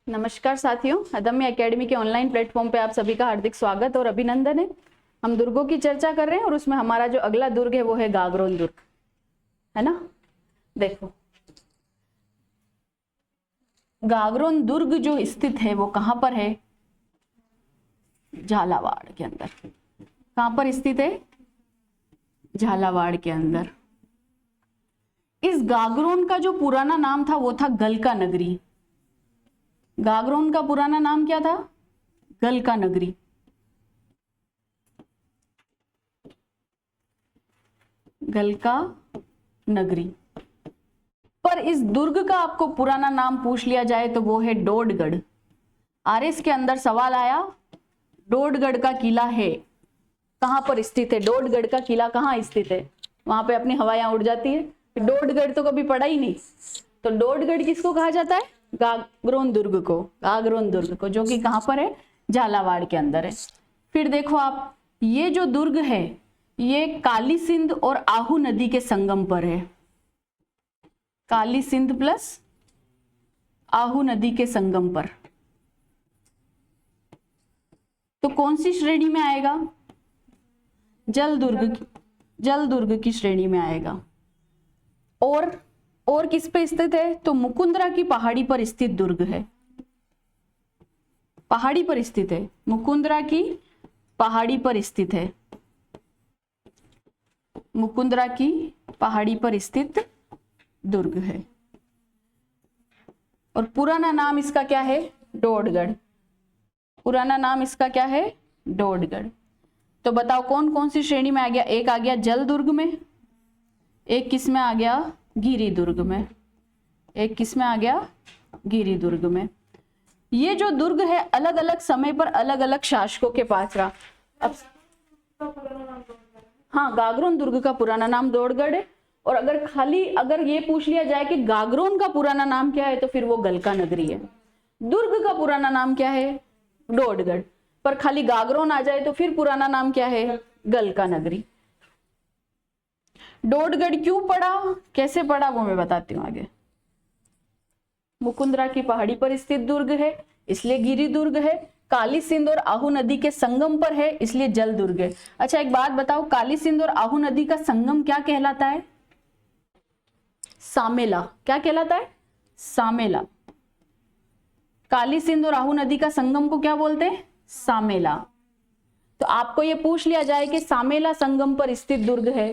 नमस्कार साथियों, अदम्य एकेडमी के ऑनलाइन प्लेटफॉर्म पे आप सभी का हार्दिक स्वागत और अभिनंदन है। हम दुर्गों की चर्चा कर रहे हैं और उसमें हमारा जो अगला दुर्ग है वो है गागरोन दुर्ग, है ना। देखो, गागरोन दुर्ग जो स्थित है वो कहां पर है? झालावाड़ के अंदर। कहां पर स्थित है? झालावाड़ के अंदर। इस गागरोन का जो पुराना नाम था वो था गलका नगरी। गागरोन का पुराना नाम क्या था? गलका नगरी। गलका नगरी। पर इस दुर्ग का आपको पुराना नाम पूछ लिया जाए तो वो है डोडगढ़। आरएस के अंदर सवाल आया, डोडगढ़ का किला है कहां पर स्थित है? डोडगढ़ का किला कहां स्थित है? वहां पे अपनी हवाएं उड़ जाती है। डोडगढ़ तो कभी पढ़ा ही नहीं, तो डोडगढ़ किसको कहा जाता है? गागरोन दुर्ग को। गागरोन दुर्ग को, जो कि कहां पर है? झालावाड़ के अंदर है। फिर देखो आप, ये जो दुर्ग है ये काली सिंध और आहू नदी के संगम पर है। काली सिंध प्लस आहू नदी के संगम पर। तो कौन सी श्रेणी में आएगा? जल दुर्ग की श्रेणी में आएगा। और किस पे स्थित है? तो मुकुंदरा की पहाड़ी पर स्थित दुर्ग है। पहाड़ी पर स्थित है, मुकुंदरा की पहाड़ी पर स्थित है। मुकुंदरा की पहाड़ी पर स्थित दुर्ग है। और पुराना नाम इसका क्या है? डोडगढ़। पुराना नाम इसका क्या है? डोडगढ़। तो बताओ कौन कौन सी श्रेणी में आ गया? एक आ गया जल दुर्ग में, एक किस में आ गया? गिरी दुर्ग में। एक किस में आ गया? गिरी दुर्ग में। ये जो दुर्ग है अलग अलग समय पर अलग अलग शासकों के पास रहा। अब हाँ, गागरोन दुर्ग का पुराना नाम डोडगढ़ है। और अगर ये पूछ लिया जाए कि गागरोन का पुराना नाम क्या है तो फिर वो गलका नगरी है। दुर्ग का पुराना नाम क्या है? डोडगढ़। पर खाली गागरोन आ जाए तो फिर पुराना नाम क्या है? गलका नगरी। डोडगढ़ क्यों पड़ा, कैसे पड़ा, वो मैं बताती हूँ आगे। मुकुंदरा की पहाड़ी पर स्थित दुर्ग है इसलिए गिरी दुर्ग है। काली सिंध और आहू नदी के संगम पर है इसलिए जल दुर्ग है। अच्छा एक बात बताओ, काली सिंध और आहू नदी का संगम क्या कहलाता है? सामेला। क्या कहलाता है? सामेला। काली सिंध और आहू नदी का संगम को क्या बोलते हैं? सामेला। तो आपको ये पूछ लिया जाए कि सामेला संगम पर स्थित दुर्ग है,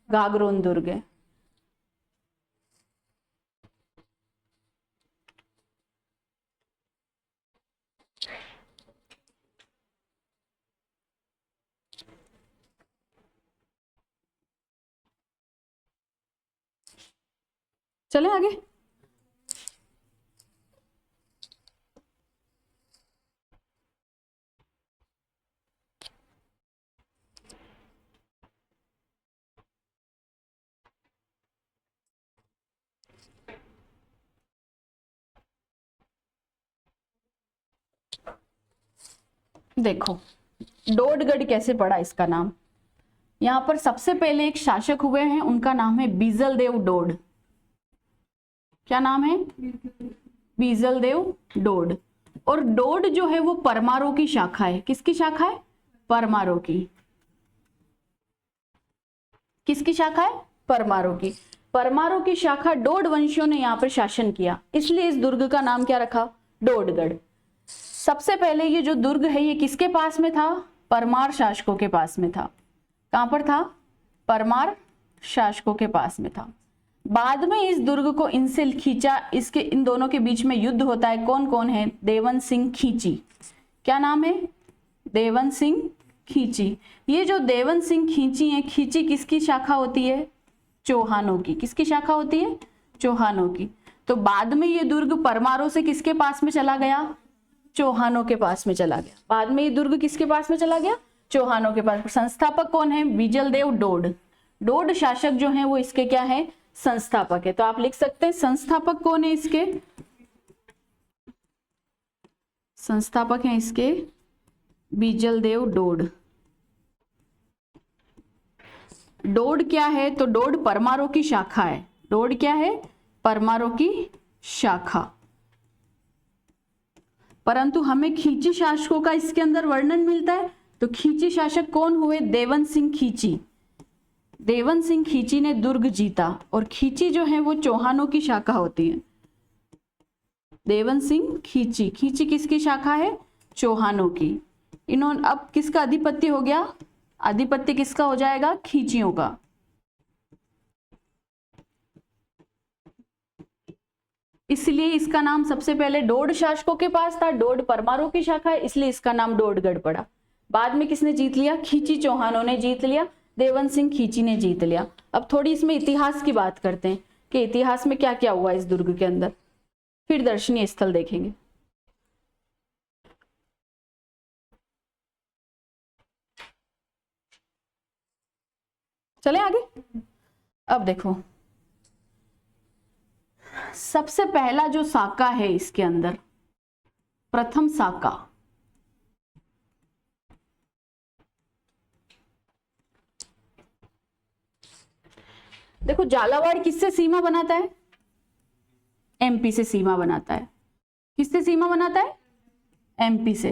गागरोन दुर्ग है। चले आगे। देखो, डोडगढ़ कैसे पड़ा इसका नाम। यहां पर सबसे पहले एक शासक हुए हैं, उनका नाम है बीजलदेव डोड। क्या नाम है? बीजलदेव डोड। और डोड जो है वो परमारों की शाखा है। किसकी शाखा है? परमारों की। किसकी शाखा है? परमारों की। परमारों की शाखा डोड वंशियों ने यहाँ पर शासन किया, इसलिए इस दुर्ग का नाम क्या रखा? डोडगढ़। सबसे पहले ये जो दुर्ग है ये किसके पास में था? परमार शासकों के पास में था। कहां पर था? परमार शासकों के पास में था। बाद में इस दुर्ग को इनसे खींचा, इन दोनों के बीच में युद्ध होता है। कौन कौन है? देवन सिंह खींची। क्या नाम है? देवन सिंह खींची। ये जो देवन सिंह खींची है, खींची किसकी शाखा होती है? चौहानों की। किसकी शाखा होती है? चौहानों की। तो बाद में ये दुर्ग परमारों से किसके पास में चला गया? चौहानों के पास में चला गया। बाद में ये दुर्ग किसके पास में चला गया? चौहानों के पास। संस्थापक कौन है? बीजलदेव डोड। डोड शासक जो हैं वो इसके क्या है? संस्थापक है। तो आप लिख सकते हैं संस्थापक कौन है इसके? संस्थापक हैं इसके बीजलदेव डोड। डोड क्या है? तो डोड परमारों की शाखा है। डोड क्या है? परमारों की शाखा। परंतु हमें खींची शासकों का इसके अंदर वर्णन मिलता है। तो खींची शासक कौन हुए? देवन सिंह खींची। देवन सिंह खींची ने दुर्ग जीता, और खींची जो है वो चौहानों की शाखा होती है। देवन सिंह खींची, खींची किसकी शाखा है? चौहानों की। इन्होंने अब किसका आधिपत्य हो गया? आधिपत्य किसका हो जाएगा? खींचियों का। इसलिए इसका नाम सबसे पहले डोड शासकों के पास था, डोड परमारों की शाखा है, इसलिए इसका नाम डोडगढ़ पड़ा। बाद में किसने जीत लिया? खींची चौहानों ने जीत लिया, देवन सिंह खींची ने जीत लिया। अब थोड़ी इसमें इतिहास की बात करते हैं कि इतिहास में क्या क्या हुआ इस दुर्ग के अंदर, फिर दर्शनीय स्थल देखेंगे। चले आगे। अब देखो, सबसे पहला जो साका है इसके अंदर, प्रथम साका, देखो झालावाड़ किससे सीमा बनाता है? एमपी से सीमा बनाता है। किससे सीमा बनाता है? एमपी से,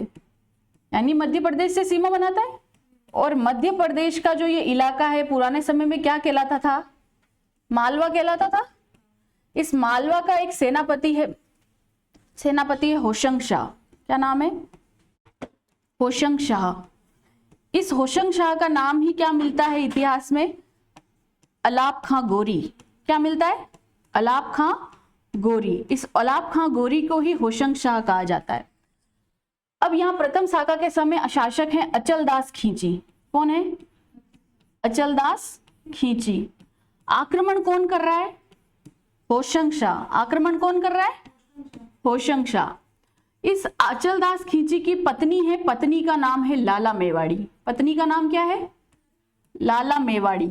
यानी मध्य प्रदेश से सीमा बनाता है। और मध्य प्रदेश का जो ये इलाका है पुराने समय में क्या कहलाता था? मालवा कहलाता था। इस मालवा का एक सेनापति है होशंग शाह। क्या नाम है? होशंग शाह। इस होशंग शाह का नाम ही क्या मिलता है इतिहास में? अलाप खां गोरी। क्या मिलता है? अलाप खां गोरी। इस अलाप खां गोरी को ही होशंग शाह कहा जाता है। अब यहाँ प्रथम साका के समय शासक हैं अचलदास खींची। कौन है? अचलदास खींची। आक्रमण कौन कर रहा है? होशंग शाह। आक्रमण कौन कर रहा है? होशंग शाह। इस अचलदास खींची की पत्नी है, पत्नी का नाम है लाला मेवाड़ी। पत्नी का नाम क्या है? लाला मेवाड़ी।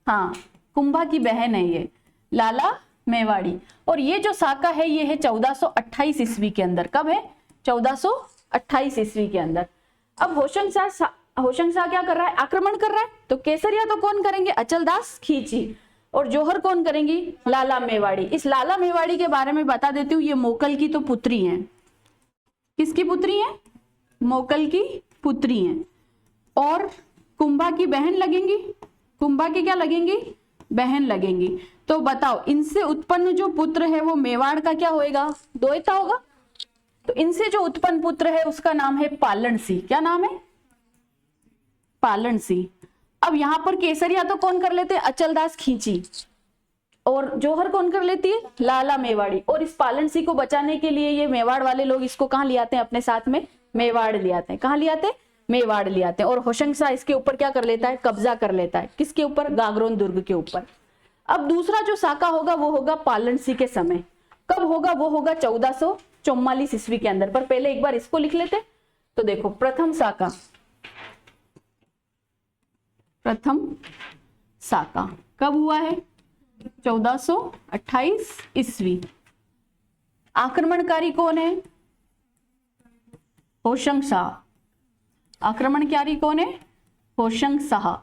हाँ, कुंभा की बहन है ये लाला मेवाड़ी। और ये जो साका है ये है 1428 ईस्वी के अंदर। कब है? 1428 ईस्वी के अंदर। अब होशंग शाह क्या कर रहा है? आक्रमण कर रहा है। तो केसरिया तो कौन करेंगे? अचलदास खींची। और जोहर कौन करेंगी? लाला मेवाड़ी। इस लाला मेवाड़ी के बारे में बता देती हूँ, ये मोकल की तो पुत्री हैं। किसकी पुत्री हैं? मोकल की पुत्री हैं। और कुंभा की बहन लगेंगी। कुंभा की क्या लगेंगी? बहन लगेंगी। तो बताओ, इनसे उत्पन्न जो पुत्र है वो मेवाड़ का क्या होएगा? द्वैता होगा। तो इनसे जो उत्पन्न पुत्र है उसका नाम है पालन सिंह। क्या नाम है? पालन सिंह। अब यहां पर केसरिया तो कौन कर लेते हैं? अचलदास खींची। और जोहर कौन कर लेती है? लाला मेवाड़ी। और इस पालन सिंह को बचाने के लिए ये मेवाड़ वाले लोग इसको कहां ले आते हैं? अपने साथ में मेवाड़ ले आते हैं। कहां ले आते हैं? मेवाड़ ले आते हैं। और होशंग शाह इसके ऊपर क्या कर लेता है? कब्जा कर लेता है। किसके ऊपर? गागरोन दुर्ग के ऊपर। अब दूसरा जो साका होगा वो होगा पालन सिंह के समय। कब होगा? वो होगा 1444 ईस्वी के अंदर। पर पहले एक बार इसको लिख लेते। तो देखो, प्रथम साका, प्रथम साका कब हुआ है? 1428 ईस्वी। आक्रमणकारी कौन है? होशंग शाह। आक्रमणकारी कौन है? होशंग शाह,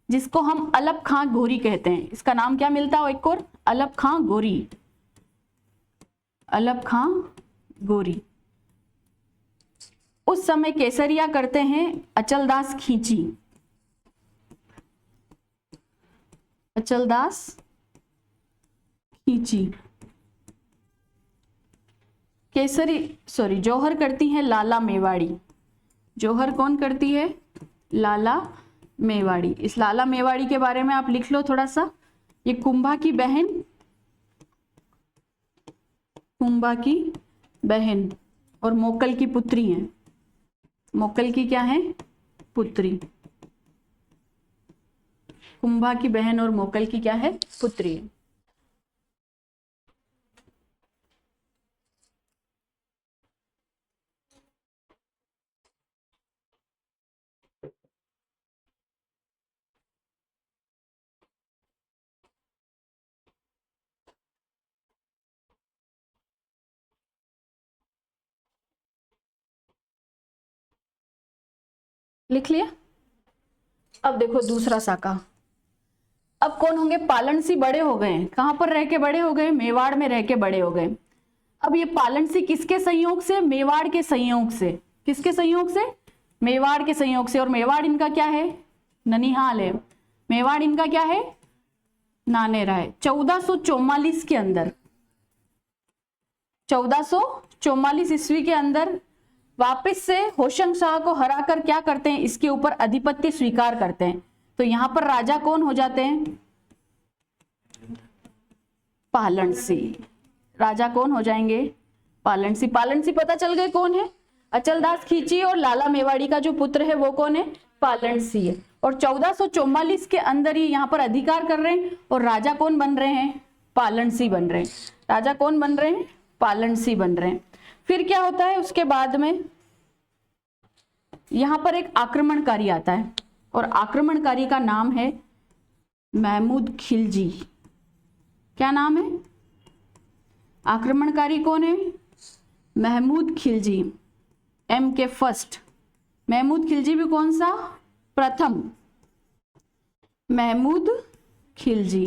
जिसको हम अलप खां गोरी कहते हैं। इसका नाम क्या मिलता है एक और? अलप खां गोरी। अलप खां गोरी। उस समय केसरिया करते हैं अचलदास खींची। अचलदास खींची। जोहर करती है लाला मेवाड़ी। जोहर कौन करती है? लाला मेवाड़ी। इस लाला मेवाड़ी के बारे में आप लिख लो थोड़ा सा। ये कुंभा की बहन, कुंभा की बहन और मोकल की पुत्री हैं। मोकल की क्या है? पुत्री। कुंभा की बहन और मोकल की क्या है? पुत्री है। लिख लिया? अब देखो दूसरा साका। अब कौन होंगे? पालन सिंह बड़े हो गए। कहां पर रह के बड़े हो गए? मेवाड़ में रह के बड़े हो गए। अब ये पालनसी किसके संयोग से? मेवाड़ के संयोग से। किसके संयोग से? मेवाड़ के संयोग से। और मेवाड़ इनका क्या है? ननिहाल है। मेवाड़ इनका क्या है? नानेरा है। 1444 के अंदर, 1444 ईस्वी के अंदर वापस से होशंग शाह को हराकर क्या करते हैं? इसके ऊपर अधिपत्य स्वीकार करते हैं। तो यहां पर राजा कौन हो जाते हैं? पालनसी। राजा कौन हो जाएंगे? पालनसी। पालनसी पता चल गए कौन है? अचलदास खींची और लाला मेवाड़ी का जो पुत्र है वो कौन है? पालनसी है। और 1444 के अंदर ये यहाँ पर अधिकार कर रहे हैं और राजा कौन बन रहे हैं? पालनसी बन रहे हैं। राजा कौन बन रहे हैं? पालनसी बन रहे हैं। फिर क्या होता है उसके बाद में? यहां पर एक आक्रमणकारी आता है और आक्रमणकारी का नाम है महमूद खिलजी। क्या नाम है? आक्रमणकारी कौन है? महमूद खिलजी। एम के फर्स्ट। महमूद खिलजी भी कौन सा? प्रथम। महमूद खिलजी।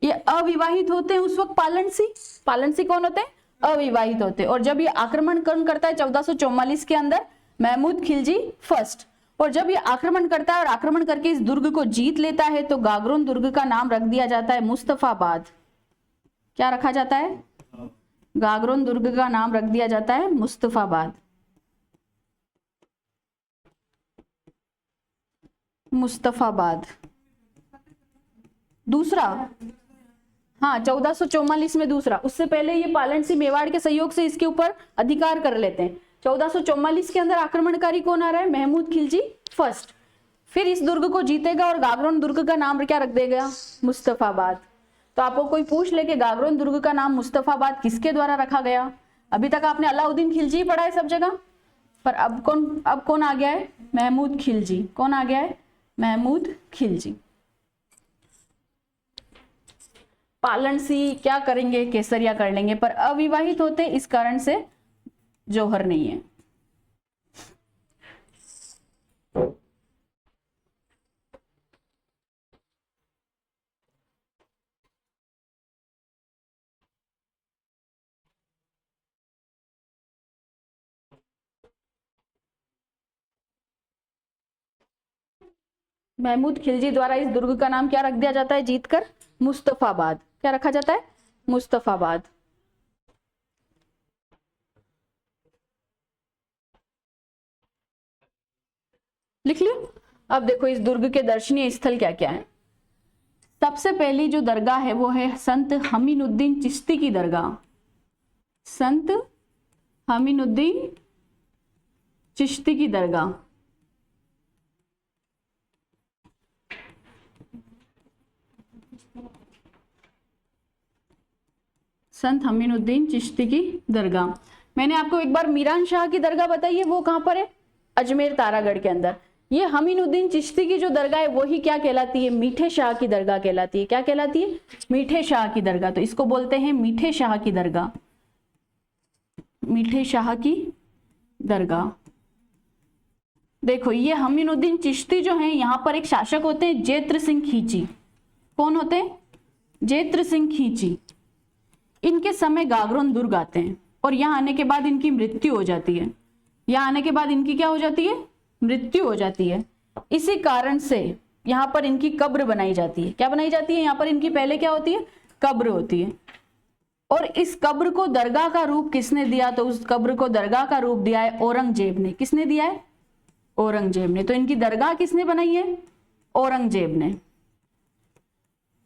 ये अविवाहित होते हैं उस वक्त। पालनसी कौन होते हैं? अविवाहित होते हैं। और जब ये आक्रमण करता है 1444 के अंदर, महमूद खिलजी फर्स्ट। और जब ये आक्रमण करता है और आक्रमण करके इस दुर्ग को जीत लेता है तो गागरोन दुर्ग का नाम रख दिया जाता है मुस्तफाबाद। क्या रखा जाता है? गागरोन दुर्ग का नाम रख दिया जाता है मुस्तफाबाद। मुस्तफाबाद। दूसरा, हाँ 1444 में दूसरा। उससे पहले ये पालनसी मेवाड़ के सहयोग से इसके ऊपर अधिकार कर लेते हैं। 1444 के अंदर आक्रमणकारी कौन आ रहा है? महमूद खिलजी फर्स्ट। फिर इस दुर्ग को जीतेगा और गागरोन दुर्ग का नाम क्या रख देगा? मुस्तफाबाद। तो आपको कोई पूछ ले कि गागरोन दुर्ग का नाम मुस्तफाबाद किसके द्वारा रखा गया? अभी तक आपने अलाउद्दीन खिलजी पढ़ा है सब जगह, पर अब कौन आ गया है? महमूद खिलजी। कौन आ गया है? महमूद खिलजी। पालनसी क्या करेंगे? केसरिया कर लेंगे, पर अविवाहित होते इस कारण से जौहर नहीं है। महमूद खिलजी द्वारा इस दुर्ग का नाम क्या रख दिया जाता है जीतकर? मुस्तफाबाद। क्या रखा जाता है? मुस्तफाबाद। लिख लियो। अब देखो इस दुर्ग के दर्शनीय स्थल क्या क्या है। सबसे पहली जो दरगाह है वो है संत हमीनुद्दीन चिश्ती की दरगाह। संत हमीनुद्दीन चिश्ती की दरगाह। संत हमीनुद्दीन चिश्ती की दरगाह। मैंने आपको एक बार मीरान शाह की दरगाह बताई है, वो कहां पर है? अजमेर तारागढ़ के अंदर। ये हमीनुद्दीन चिश्ती की जो दरगाह है वही क्या कहलाती है? मीठे शाह की दरगाह कहलाती है। क्या कहलाती है? मीठे शाह की दरगाह। तो इसको बोलते हैं मीठे शाह की दरगाह। मीठे शाह की दरगाह। देखो ये हमीनुद्दीन चिश्ती जो है यहाँ पर एक शासक होते हैं जेत्र सिंह खींची। कौन होते हैं? जेत्र सिंह खींची। इनके समय गागरोन दुर्ग आते हैं और यहाँ आने के बाद इनकी मृत्यु हो जाती है। यहाँ आने के बाद इनकी क्या हो जाती है? मृत्यु हो जाती है। इसी कारण से यहाँ पर इनकी कब्र बनाई जाती है। क्या बनाई जाती है? यहाँ पर इनकी पहले क्या होती है? कब्र होती है। और इस कब्र को दरगाह का रूप किसने दिया? तो उस कब्र को दरगाह का रूप दिया है औरंगजेब ने। किसने दिया है? औरंगजेब ने। तो इनकी दरगाह किसने बनाई है? औरंगजेब ने।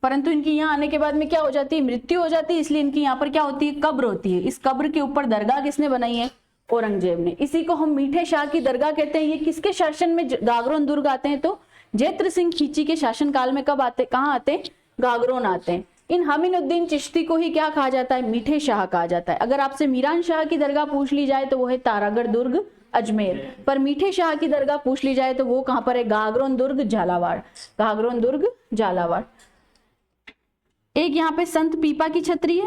परंतु इनकी यहाँ आने के बाद में क्या हो जाती है? मृत्यु हो जाती है। इसलिए इनकी यहाँ पर क्या होती है? कब्र होती है। इस कब्र के ऊपर दरगाह किसने बनाई है? औरंगजेब ने। इसी को हम मीठे शाह की दरगाह कहते हैं। ये किसके शासन में गागरोन दुर्ग आते हैं? तो जेत्र सिंह खींची के शासन काल में। कब आते? कहाँ आते हैं? गागरोन आते हैं। इन हमीनुद्दीन चिश्ती को ही क्या कहा जाता है? मीठे शाह कहा जाता है। अगर आपसे मीरान शाह की दरगाह पूछ ली जाए तो वो है तारागढ़ दुर्ग अजमेर, पर मीठे शाह की दरगाह पूछ ली जाए तो वो कहां पर है? गागरोन दुर्ग झालावाड़। गागरोन दुर्ग झालावाड़। एक यहाँ पे संत पीपा की छतरी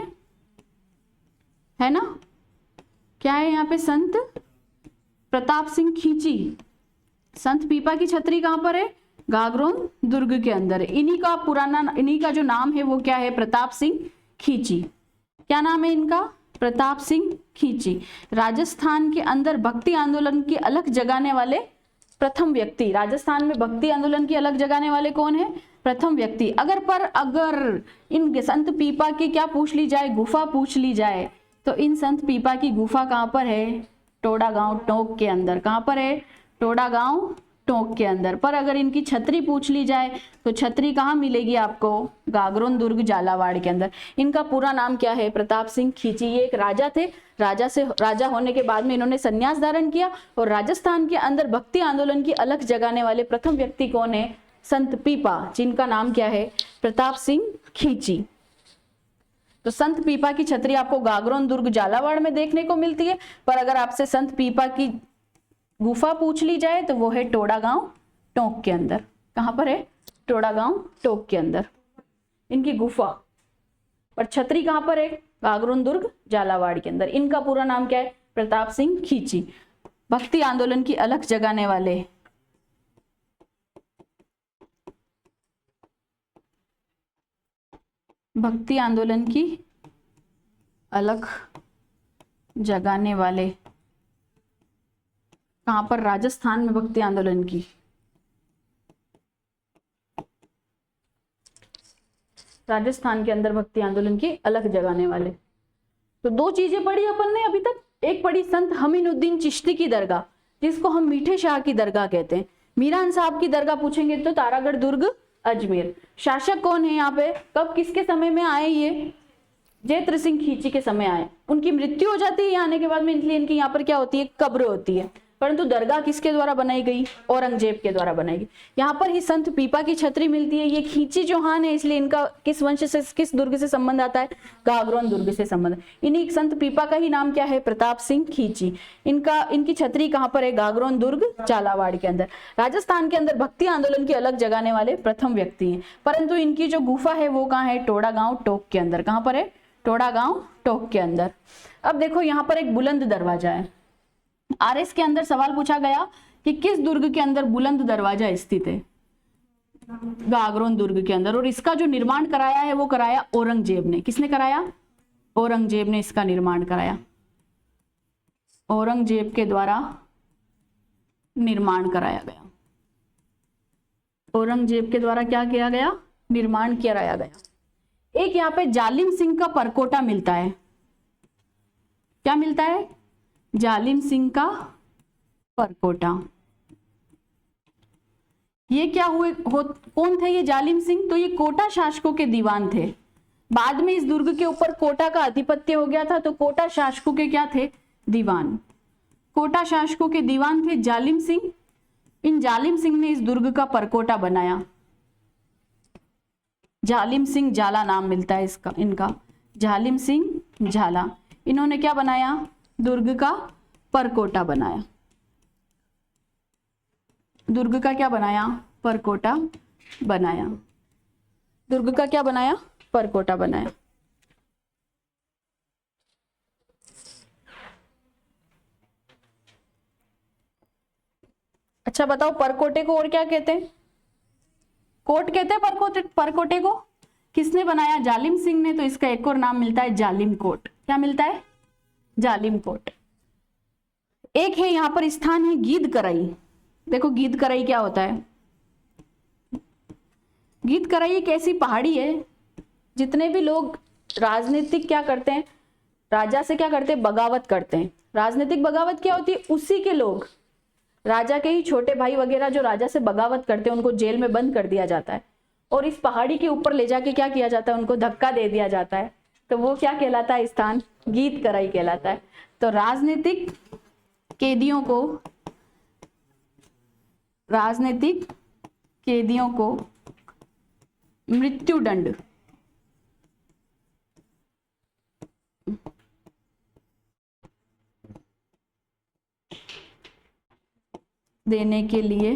है ना? क्या है यहाँ पे? संत प्रताप सिंह खींची। संत पीपा की छतरी कहां पर है? गागरोन दुर्ग के अंदर है। इन्हीं का जो नाम है वो क्या है? प्रताप सिंह खींची। क्या नाम है इनका? प्रताप सिंह खींची। राजस्थान के अंदर भक्ति आंदोलन की अलख जगाने वाले प्रथम व्यक्ति, राजस्थान में भक्ति आंदोलन की अलख जगाने वाले कौन है? प्रथम व्यक्ति। अगर इन संत पीपा की क्या पूछ ली जाए, गुफा पूछ ली जाए, तो इन संत पीपा की गुफा कहाँ पर है? टोड़ा गांव टोंक के अंदर। कहाँ पर है? टोड़ा गांव टोंक के अंदर। पर अगर इनकी छतरी पूछ ली जाए तो छतरी कहाँ मिलेगी आपको? गागरोन दुर्ग झालावाड़ के अंदर। इनका पूरा नाम क्या है? प्रताप सिंह खींची। ये एक राजा थे। राजा होने के बाद में इन्होंने संन्यास धारण किया और राजस्थान के अंदर भक्ति आंदोलन की अलख जगाने वाले प्रथम व्यक्ति कौन है? संत पीपा, जिनका नाम क्या है? प्रताप सिंह खींची। तो संत पीपा की छतरी आपको गागरोन दुर्ग झालावाड़ में देखने को मिलती है। पर अगर आपसे संत पीपा की गुफा पूछ ली जाए तो वो है टोड़ा गांव टोंक के अंदर। कहां पर है? टोड़ा गांव टोंक के अंदर इनकी गुफा। पर छतरी कहां पर है? गागरोन दुर्ग झालावाड़ के अंदर। इनका पूरा नाम क्या है? प्रताप सिंह खींची। भक्ति आंदोलन की अलख जगाने वाले भक्ति आंदोलन की अलख जगाने वाले कहां पर? राजस्थान में भक्ति आंदोलन की राजस्थान के अंदर भक्ति आंदोलन की अलख जगाने वाले। तो दो चीजें पढ़ी अपन ने अभी तक। एक पढ़ी संत हमीनुद्दीन चिश्ती की दरगाह, जिसको हम मीठे शाह की दरगाह कहते हैं। मीरान साहब की दरगाह पूछेंगे तो तारागढ़ दुर्ग अजमेर। शासक कौन है यहाँ पे? कब किसके समय में आए? ये जयत्र सिंह खींची के समय आए। उनकी मृत्यु हो जाती है आने के बाद में, इसलिए इनकी यहाँ पर क्या होती है? कब्र होती है। परंतु दरगाह किसके द्वारा बनाई गई? औरंगजेब के द्वारा बनाई गई। यहाँ पर ही संत पीपा की छतरी मिलती है। ये खींची चौहान है, इसलिए इनका किस वंश से, किस दुर्ग से संबंध आता है? गागरोन दुर्ग से संबंध। इन्हीं संत पीपा का ही नाम क्या है? प्रताप सिंह खींची। इनकी छतरी कहाँ पर है? गागरोन दुर्ग झालावाड़ के अंदर। राजस्थान के अंदर भक्ति आंदोलन की अलग जगाने वाले प्रथम व्यक्ति हैं। परंतु इनकी जो गुफा है वो कहाँ है? टोड़ा गांव टोंक के अंदर। कहाँ पर है? टोड़ा गांव टोंक के अंदर। अब देखो यहाँ पर एक बुलंद दरवाजा है। आरएस के अंदर सवाल पूछा गया कि किस दुर्ग के अंदर बुलंद दरवाजा स्थित है? गागरोन दुर्ग के अंदर। और इसका जो निर्माण कराया है वो कराया औरंगजेब ने। किसने कराया? औरंगजेब ने इसका निर्माण कराया। औरंगजेब के द्वारा निर्माण कराया गया। औरंगजेब के द्वारा क्या किया गया? निर्माण कराया गया। एक यहाँ पे जालिम सिंह का परकोटा मिलता है। क्या मिलता है? जालिम सिंह का परकोटा। ये क्या कौन थे ये जालिम सिंह? तो ये कोटा शासकों के दीवान थे। बाद में इस दुर्ग के ऊपर कोटा का आधिपत्य हो गया था, तो कोटा शासकों के क्या थे? दीवान। कोटा शासकों के दीवान थे जालिम सिंह। इन जालिम सिंह ने इस दुर्ग का परकोटा बनाया। जालिम सिंह झाला नाम मिलता है इसका, इनका जालिम सिंह झाला। इन्होंने क्या बनाया? दुर्ग का परकोटा बनाया। दुर्ग का क्या बनाया? परकोटा बनाया। दुर्ग का क्या बनाया? परकोटा बनाया। अच्छा बताओ, परकोटे को और क्या कहते हैं? कोट कहते हैं परकोटे को। किसने बनाया? जालिम सिंह ने। तो इसका एक और नाम मिलता है जालिम कोट। क्या मिलता है? जालिम कोट। एक है यहाँ पर स्थान है गीद कराई। देखो गीद कराई क्या होता है? गीद कराई एक ऐसी पहाड़ी है, जितने भी लोग राजनीतिक क्या करते हैं, राजा से क्या करते हैं? बगावत करते हैं। राजनीतिक बगावत क्या होती है? उसी के लोग, राजा के ही छोटे भाई वगैरह जो राजा से बगावत करते हैं, उनको जेल में बंद कर दिया जाता है और इस पहाड़ी के ऊपर ले जाके क्या किया जाता है? उनको धक्का दे दिया जाता है। तो वो क्या कहलाता है? स्थान गीद कराई कहलाता है। तो राजनीतिक कैदियों को मृत्युदंड देने के लिए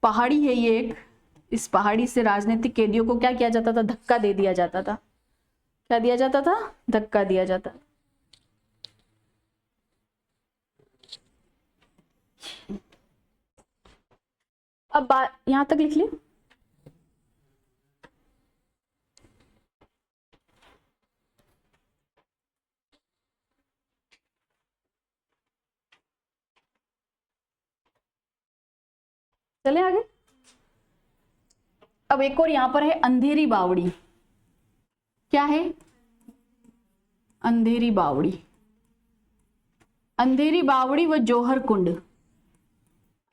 पहाड़ी है ये एक। इस पहाड़ी से राजनीतिक कैदियों को क्या किया जाता था? धक्का दे दिया जाता था। क्या दिया जाता था? धक्का दिया जाता। अब यहां तक लिख लिया। चले आगे। अब एक और यहां पर है अंधेरी बावड़ी। क्या है? अंधेरी बावड़ी। अंधेरी बावड़ी व जौहर कुंड।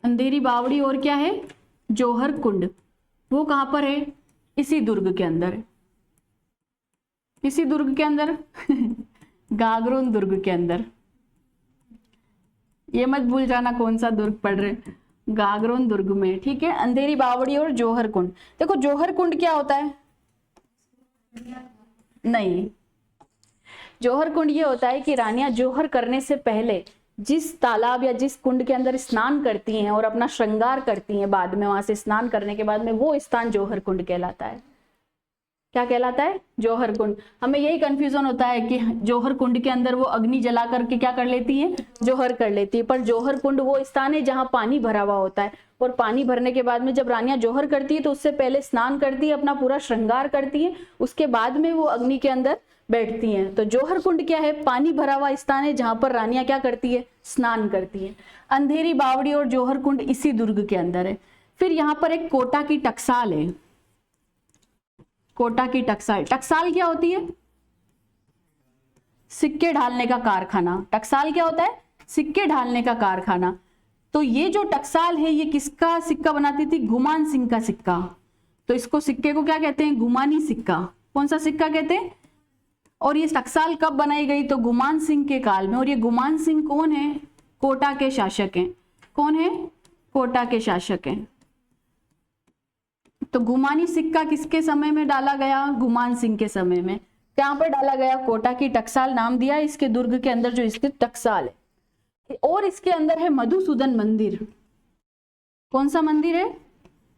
अंधेरी बावड़ी और क्या है? जौहर कुंड। वो कहां पर है? इसी दुर्ग के अंदर है। इसी दुर्ग के अंदर गागरोन दुर्ग के अंदर। ये मत भूल जाना कौन सा दुर्ग पढ़ रहे, गागरोन दुर्ग में, ठीक है। अंधेरी बावड़ी और जौहर कुंड। देखो जौहर कुंड क्या होता है? नहीं, जौहर कुंड ये होता है कि रानियां जौहर करने से पहले जिस तालाब या जिस कुंड के अंदर स्नान करती हैं और अपना श्रृंगार करती हैं, बाद में वहां से स्नान करने के बाद में, वो स्थान जौहर कुंड कहलाता है। क्या कहलाता है? जौहर कुंड। हमें यही कंफ्यूजन होता है कि जौहर कुंड के अंदर वो अग्नि जला करके क्या कर लेती है? जौहर कर लेती है। पर जौहर कुंड वो स्थान है जहां पानी भरा हुआ होता है, और पानी भरने के बाद में जब रानियां जौहर करती है तो उससे पहले स्नान करती है, अपना पूरा श्रृंगार करती है, उसके बाद में वो अग्नि के अंदर बैठती हैं। तो जौहर कुंड क्या है? पानी भरा हुआ स्थान है जहां पर रानियां क्या करती है? स्नान करती है। अंधेरी बावड़ी और जौहर कुंड इसी दुर्ग के अंदर है। फिर यहाँ पर एक कोटा की टकसाल है। कोटा की टकसाल। टकसाल क्या होती है? सिक्के ढालने का कारखाना। टकसाल क्या होता है? सिक्के ढालने का कारखाना। तो ये जो टकसाल है ये किसका सिक्का बनाती थी? गुमान सिंह का सिक्का। तो इसको सिक्के को क्या कहते हैं? गुमानी सिक्का। कौन सा सिक्का कहते हैं? और ये टकसाल कब बनाई गई? तो गुमान सिंह के काल में। और ये गुमान सिंह कौन है? कोटा के शासक हैं। कौन है? कोटा के शासक हैं। तो गुमानी सिक्का किसके समय में डाला गया? गुमान सिंह के समय में। कहां पर डाला गया? कोटा की टकसाल नाम दिया इसके दुर्ग के अंदर जो स्थित टकसाल है। और इसके अंदर है मधुसूदन मंदिर। कौन सा मंदिर है?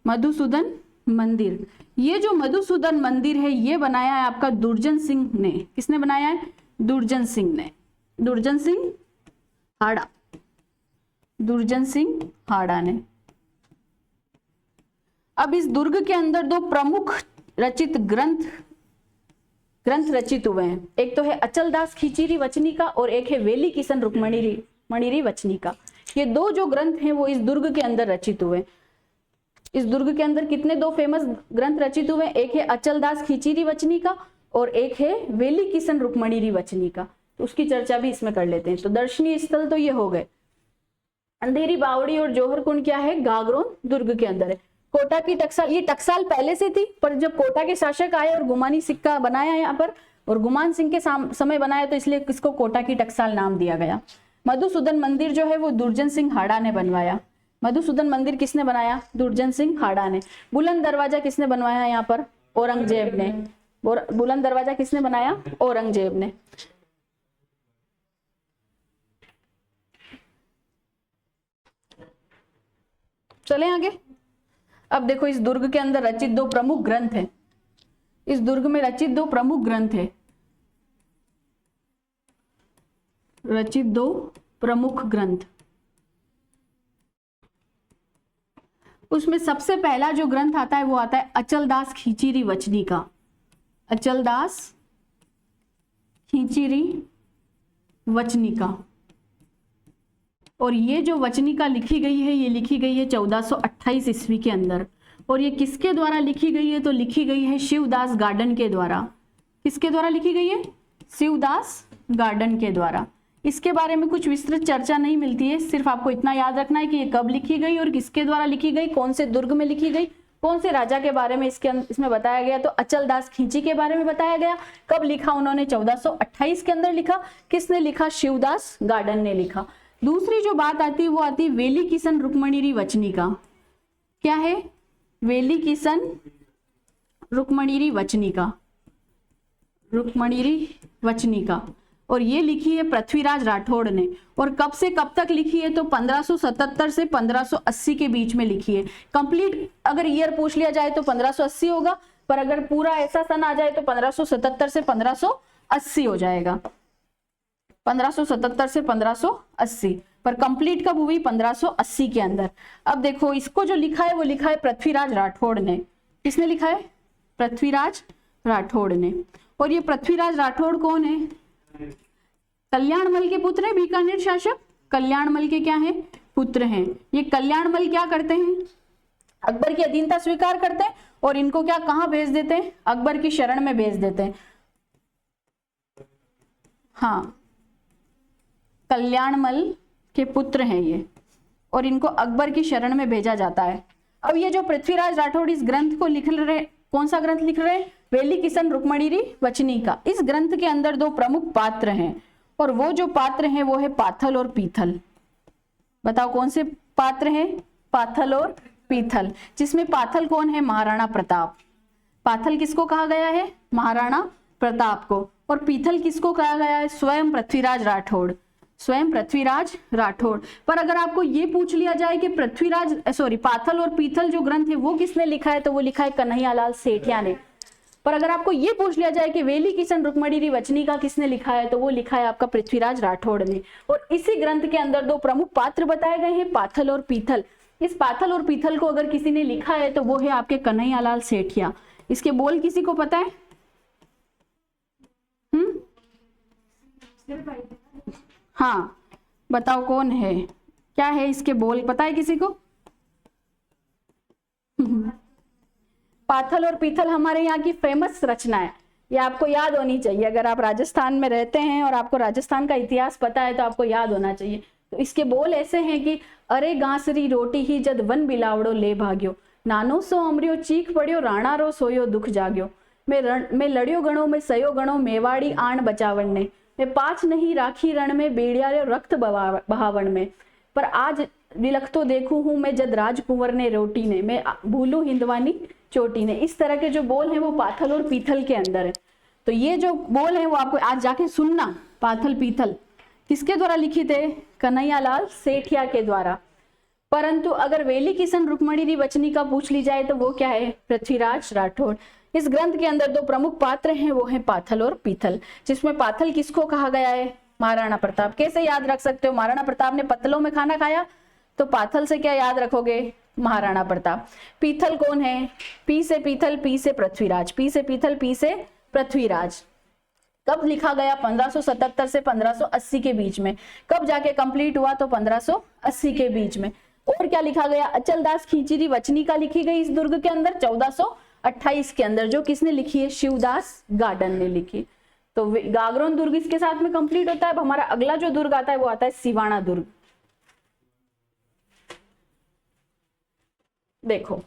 मधुसूदन मंदिर। ये जो मधुसूदन मंदिर है ये बनाया है आपका दुर्जन सिंह ने। किसने बनाया है? दुर्जन सिंह ने। दुर्जन सिंह हाड़ा। दुर्जन सिंह हाड़ा ने। अब इस दुर्ग के अंदर दो प्रमुख रचित ग्रंथ रचित हुए हैं। एक तो है अचलदास खींचीरी वचनी का और एक है वेली किशन रुक्मणीरी वचनी का। ये दो जो ग्रंथ हैं वो इस दुर्ग के अंदर रचित हुए। इस दुर्ग के अंदर कितने दो फेमस ग्रंथ रचित हुए? एक है अचलदास खींचीरी वचनी का और एक है वेली किशन रुक्मणीरी वचनी का। तो उसकी चर्चा भी इसमें कर लेते हैं। तो दर्शनीय स्थल तो ये हो गए। अंधेरी बावड़ी और जौहर कुंड क्या है? गागरोन दुर्ग के अंदर है। कोटा की टकसाल, ये टकसाल पहले से थी पर जब कोटा के शासक आए और गुमानी सिक्का बनाया यहाँ पर और गुमान सिंह के समय बनाया तो इसलिए इसको कोटा की टकसाल नाम दिया गया। मधुसूदन मंदिर जो है वो दुर्जन सिंह हाड़ा ने बनवाया। मधुसूदन मंदिर किसने बनाया? दुर्जन सिंह हाड़ा ने। बुलंद दरवाजा किसने बनवाया यहाँ पर? औरंगजेब ने। बुलंद दरवाजा किसने बनाया? औरंगजेब ने। चले आगे। अब देखो इस दुर्ग के अंदर रचित दो प्रमुख ग्रंथ हैं। इस दुर्ग में रचित दो प्रमुख ग्रंथ है। रचित दो प्रमुख ग्रंथ। उसमें सबसे पहला जो ग्रंथ आता है वो आता है अचलदास खींचीरी वचनी का। अचलदास खींचीरी वचनी का। और ये जो वचनिका लिखी गई है ये लिखी गई है 1428 ईस्वी के अंदर। और ये किसके द्वारा लिखी गई है? तो लिखी गई है शिवदास गार्डन के द्वारा। किसके द्वारा लिखी गई है? शिवदास गार्डन के द्वारा। इसके बारे में कुछ विस्तृत चर्चा नहीं मिलती है, सिर्फ आपको इतना याद रखना है कि ये कब लिखी गई और किसके द्वारा लिखी गई, कौन से दुर्ग में लिखी गई, कौन से राजा के बारे में इसमें बताया गया। तो अचलदास खींची के बारे में बताया गया। कब लिखा उन्होंने? 1428 के अंदर लिखा। किसने लिखा? शिवदास गार्डन ने लिखा। दूसरी जो बात आती है वो आती है वेली किशन रुक्मणीरी वचनी का। क्या है? वेली किशन रुक्मणीरी वचनी का। रुक्मणीरी वचनी का। और ये लिखी है पृथ्वीराज राठौड़ ने। और कब से कब तक लिखी है? तो 1577 से 1580 के बीच में लिखी है। कंप्लीट अगर ईयर पूछ लिया जाए तो 1580 होगा, पर अगर पूरा ऐसा सन आ जाए तो 1577 से 1580 हो जाएगा। 1577 से 1580, पर कंप्लीट कब हुई? 1580 के अंदर। अब देखो इसको जो लिखा है वो लिखा है पृथ्वीराज राठौड़ ने। किसने लिखा है? पृथ्वीराज राठौड़ ने। और ये पृथ्वीराज राठौड़ कौन है? कल्याणमल के पुत्र है। बीकानेर शासक कल्याणमल के क्या है? पुत्र हैं। ये कल्याणमल क्या करते हैं? अकबर की अधीनता स्वीकार करते हैं और इनको क्या कहां भेज देते हैं, अकबर की शरण में भेज देते हैं। हाँ, कल्याणमल के पुत्र हैं ये, और इनको अकबर की शरण में भेजा जाता है। अब ये जो पृथ्वीराज राठौड़ इस ग्रंथ को लिख रहे, कौन सा ग्रंथ लिख रहे हैं, वेली किशन रुक्मणी वचनी का। इस ग्रंथ के अंदर दो प्रमुख पात्र हैं, और वो जो पात्र हैं वो है पाथल और पीथल। बताओ कौन से पात्र हैं, पाथल और पीथल। जिसमें पाथल कौन है, महाराणा प्रताप। पाथल किसको कहा गया है, महाराणा प्रताप को। और पीथल किसको कहा गया है, स्वयं पृथ्वीराज राठौड़, स्वयं पृथ्वीराज राठौड़। पर अगर आपको ये पूछ लिया जाए कि पाथल और पीथल जो ग्रंथ है वो किसने लिखा है, तो वो लिखा है कन्हैयालाल सेठिया ने। पर अगर आपको ये पूछ लिया जाए कि वेली किशन रुक्मणी वचनी का किसने लिखा है, तो वो लिखा है आपका पृथ्वीराज राठौड़ ने। और इसी ग्रंथ के अंदर दो प्रमुख पात्र बताए गए हैं, पाथल और पीथल। इस पाथल और पीथल को अगर किसी ने लिखा है तो वो है आपके कन्हैयालाल सेठिया। इसके बोल किसी को पता है? हाँ, बताओ कौन है, क्या है इसके बोल, पता है किसी को? पाथल और पीथल हमारे यहाँ की फेमस रचना है, ये आपको याद होनी चाहिए। अगर आप राजस्थान में रहते हैं और आपको राजस्थान का इतिहास पता है तो आपको याद होना चाहिए। तो इसके बोल ऐसे हैं कि अरे गांसरी रोटी ही जद वन बिलावड़ो ले भाग्यो, नानो सो अमरियो चीख पड़ियो, राणा रो सोयो दुख जाग्यो। मैं लड़ियो गणों में सयो गणों, मेवाड़ी आण बचावन ने। मैं पाछ नहीं राखी रण में, बेड़िया रक्त बहावन में। पर आज विलख तो देखूं हूं मैं, जद राजकुंवर ने रोटी ने। मैं भूलू हिंदवानी चोटी ने। इस तरह के जो बोल हैं वो पाथल और पीथल के अंदर है। तो ये जो बोल है वो आपको आज जाके सुनना। पाथल पीथल किसके द्वारा लिखित है, कन्हैयालाल सेठिया के द्वारा। परंतु अगर वेली किशन रुक्मणी वचनी का पूछ ली जाए तो वो क्या है, पृथ्वीराज राठौड़। इस ग्रंथ के अंदर दो प्रमुख पात्र हैं, वो हैं पाथल और पीथल। जिसमें पाथल किसको कहा गया है, महाराणा प्रताप। कैसे याद रख सकते हो, महाराणा प्रताप ने पत्तलों में खाना खाया, तो पाथल से क्या याद रखोगे, महाराणा प्रताप। पीथल कौन है, पी से पीथल, पी से पृथ्वीराज, पी से पीथल, पी से पृथ्वीराज। कब लिखा गया, 1577 से 1580 के बीच में। कब जाके कंप्लीट हुआ, तो 1580 के बीच में। और क्या लिखा गया, अचलदास खींचीरी वचनी का लिखी गई इस दुर्ग के अंदर 1428 के अंदर। जो किसने लिखी है, शिवदास गार्डन ने लिखी। तो गागरोन दुर्ग इसके साथ में कंप्लीट होता है। अब हमारा अगला जो दुर्ग आता है वो आता है सिवाना दुर्ग। देखो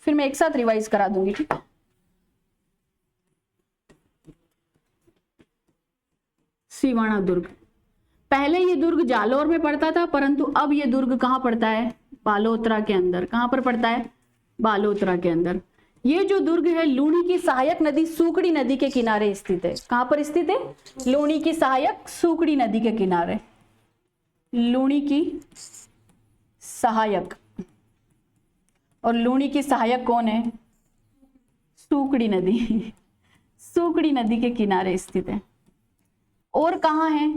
फिर मैं एक साथ रिवाइज करा दूंगी, ठीक है। सिवाना दुर्ग, पहले ये दुर्ग जालोर में पड़ता था, परंतु अब ये दुर्ग कहां पड़ता है, बालोतरा के अंदर। कहां पर पड़ता है, बालोतरा के अंदर। ये जो दुर्ग है लूणी की सहायक नदी सूकड़ी नदी के किनारे स्थित है। कहां पर स्थित है, लूणी की सहायक सूकड़ी नदी के किनारे। लूणी की सहायक, और लूणी की सहायक कौन है, सूकड़ी नदी। सूकड़ी नदी के किनारे स्थित है। और कहां है,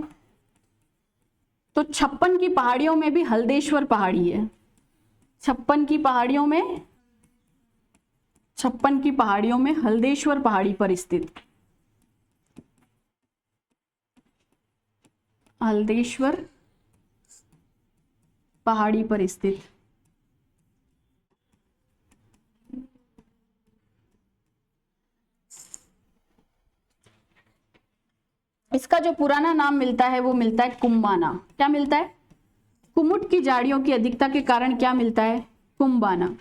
तो 56 की पहाड़ियों में भी हल्देश्वर पहाड़ी है। 56 की पहाड़ियों में, 56 की पहाड़ियों में हल्देश्वर पहाड़ी पर स्थित, हल्देश्वर पहाड़ी पर स्थित। इसका जो पुराना नाम मिलता है वो मिलता है कुंबाना। क्या मिलता है, कुमुट की झाड़ियों की अधिकता के कारण क्या मिलता है, कुंबाना।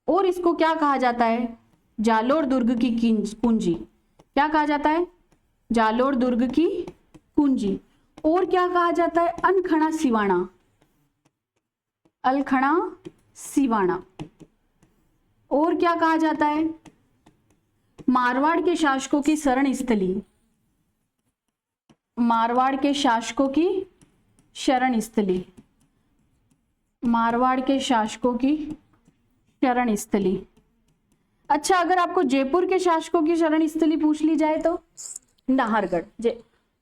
और इसको क्या कहा जाता है, जालोर दुर्ग की कुंजी। क्या कहा जाता है, जालोर दुर्ग की कुंजी। और क्या कहा जाता है, अनखणा सिवाना, अलखणा सिवाना। और क्या कहा जाता है, मारवाड़ के शासकों की शरण स्थली, मारवाड़ के शासकों की शरण स्थली, मारवाड़ के शासकों की शरण स्थली। अच्छा, अगर आपको जयपुर के शासकों की शरण स्थली पूछ ली जाए तो नाहरगढ़।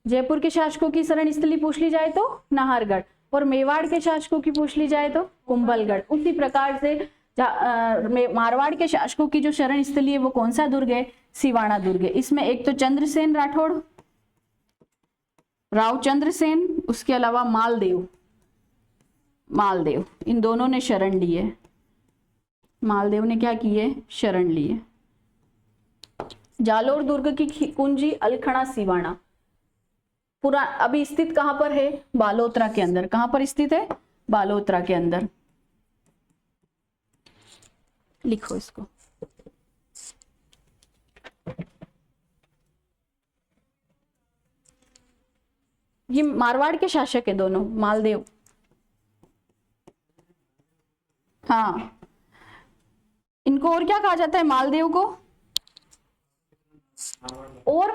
जयपुर के शासकों की शरण स्थली पूछ ली जाए तो नाहरगढ़, और मेवाड़ के शासकों की पूछ ली जाए तो कुंभलगढ़। उसी प्रकार से मारवाड़ के शासकों की जो शरण स्थली है वो कौन सा दुर्ग है, सिवाना दुर्ग है। इसमें एक तो चंद्रसेन राठौड़, राव चंद्रसेन, उसके अलावा मालदेव, मालदेव, इन दोनों ने शरण ली है। मालदेव ने क्या किए? शरण लिए। जालोर दुर्ग की कुंजी अलखणा सिवाना पूरा अभी स्थित कहां पर है? बालोतरा के अंदर। कहां पर स्थित है? बालोतरा के अंदर। लिखो इसको। ये मारवाड़ के शासक है दोनों, मालदेव। हाँ, इनको और क्या कहा जाता है मालदेव को? और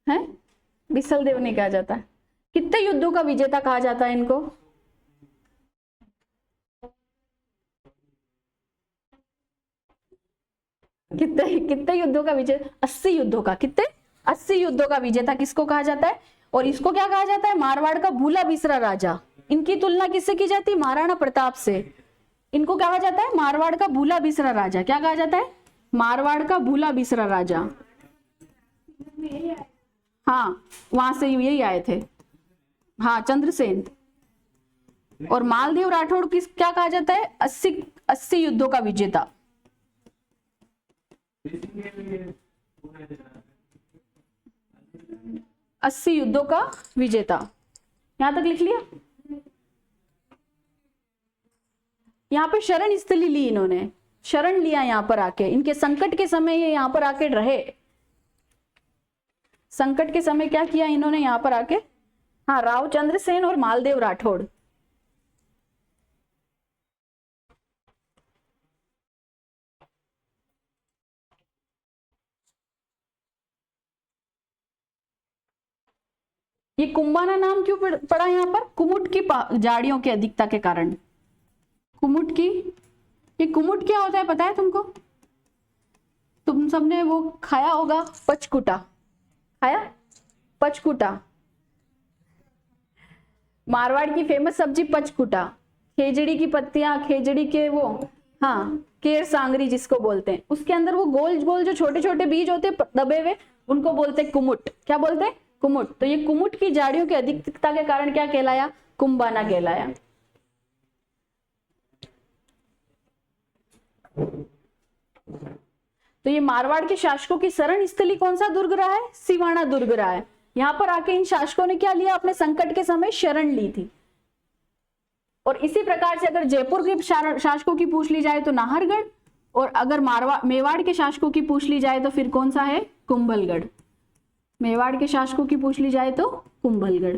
है बिसल देव नहीं कहा जाता। कितने युद्धों का विजेता कहा जाता है इनको? कितने कितने युद्धों का विजेता? 80 युद्धों का। कितने? 80 युद्धों का विजेता किसको कहा जाता है? और इसको क्या कहा जाता है? मारवाड़ का भूला बिसरा राजा। इनकी तुलना किससे की जाती है? महाराणा प्रताप से। इनको कहा जाता है मारवाड़ का भूला बिसरा राजा। क्या कहा जाता है? मारवाड़ का भूला बिसरा राजा। हाँ, वहां से यही आए थे। हाँ, चंद्रसेन। और मालदेव राठौड़ किस क्या कहा जाता है? 80 युद्धों का विजेता। 80 युद्धों का विजेता। यहां तक लिख लिया। यहाँ पे शरण स्थली ली इन्होंने, शरण लिया यहाँ पर आके। इनके संकट के समय ये यहाँ पर आके रहे। संकट के समय क्या किया इन्होंने यहाँ पर आके? हाँ, राव चंद्रसेन और मालदेव राठौड़। ये कुंबाना नाम क्यों पड़ा यहाँ पर? कुमुट की झाड़ियों की अधिकता के कारण। कुमुट की, ये कुमुट क्या होता है पता है तुमको? तुम सबने वो खाया होगा, पचकुटा। खाया? पचकुटा मारवाड़ की फेमस सब्जी पचकुटा। खेजड़ी की पत्तियां, खेजड़ी के वो, हाँ, केर सांगरी जिसको बोलते हैं, उसके अंदर वो गोल गोल जो छोटे छोटे बीज होते दबे हुए, उनको बोलते हैं कुमुट। क्या बोलते हैं? कुमुट। तो ये कुमुट की झाड़ियों की अधिकता के कारण क्या कहलाया? कुंबाना कहलाया। तो ये मारवाड़ के शासकों की शरण स्थली कौन सा दुर्ग रहा है? सिवाना दुर्ग रहा है। यहां पर आके इन शासकों ने क्या लिया? अपने संकट के समय शरण ली थी। और इसी प्रकार से अगर जयपुर के शासकों की पूछ ली जाए तो नाहरगढ़, और अगर मेवाड़ के शासकों की पूछ ली जाए तो फिर कौन सा है? कुंभलगढ़। मेवाड़ के शासकों की पूछ ली जाए तो कुंभलगढ़।